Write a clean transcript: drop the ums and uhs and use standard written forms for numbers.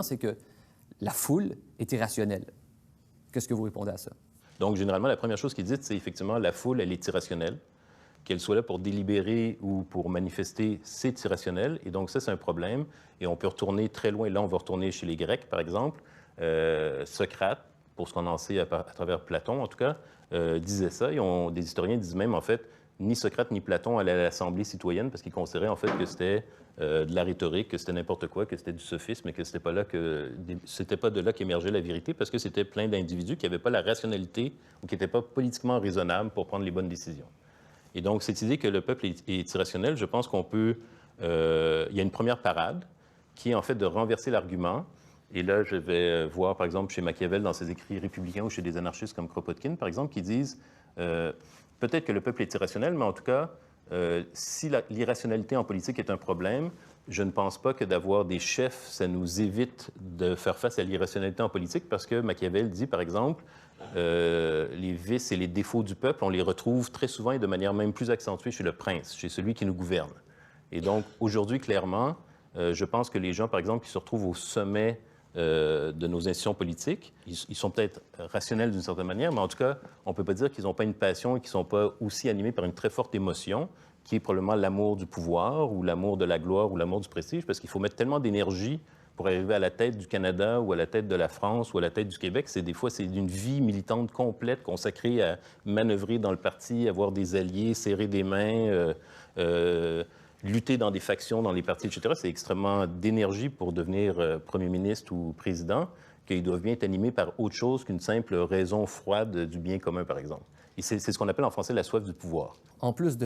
c'est que la foule est irrationnelle. Qu'est-ce que vous répondez à ça? Donc, généralement, la première chose qu'ils disent, c'est effectivement la foule, elle est irrationnelle. Qu'elle soit là pour délibérer ou pour manifester, c'est irrationnel. Et donc, ça, c'est un problème. Et on peut retourner très loin. Là, on va retourner chez les Grecs, par exemple. Socrate, pour ce qu'on en sait à travers Platon, en tout cas, disait ça. Et des historiens disent même, en fait, ni Socrate ni Platon allaient à l'Assemblée citoyenne parce qu'ils considéraient, en fait, que c'était de la rhétorique, que c'était n'importe quoi, que c'était du sophisme et que c'était pas de là qu'émergeait la vérité parce que c'était plein d'individus qui n'avaient pas la rationalité ou qui n'étaient pas politiquement raisonnables pour prendre les bonnes décisions. Et donc, cette idée que le peuple est irrationnel, je pense qu'on peut... il y a une première parade qui est en fait de renverser l'argument. Et là, je vais voir, par exemple, chez Machiavel, dans ses écrits républicains ou chez des anarchistes comme Kropotkin, par exemple, qui disent peut-être que le peuple est irrationnel, mais en tout cas, si l'irrationalité en politique est un problème, je ne pense pas que d'avoir des chefs, ça nous évite de faire face à l'irrationalité en politique, parce que Machiavel dit, par exemple, les vices et les défauts du peuple, on les retrouve très souvent et de manière même plus accentuée chez le prince, chez celui qui nous gouverne. Et donc, aujourd'hui, clairement, je pense que les gens, par exemple, qui se retrouvent au sommet de nos institutions politiques, ils sont peut-être rationnels d'une certaine manière, mais en tout cas, on ne peut pas dire qu'ils n'ont pas une passion et qu'ils ne sont pas aussi animés par une très forte émotion, qui est probablement l'amour du pouvoir ou l'amour de la gloire ou l'amour du prestige, parce qu'il faut mettre tellement d'énergie pour arriver à la tête du Canada ou à la tête de la France ou à la tête du Québec. Des fois, c'est une vie militante complète consacrée à manœuvrer dans le parti, avoir des alliés, serrer des mains, lutter dans des factions, dans les partis, etc. C'est extrêmement d'énergie pour devenir premier ministre ou président, qu'ils doivent bien être animés par autre chose qu'une simple raison froide du bien commun, par exemple. Et c'est ce qu'on appelle en français la soif du pouvoir. En plus de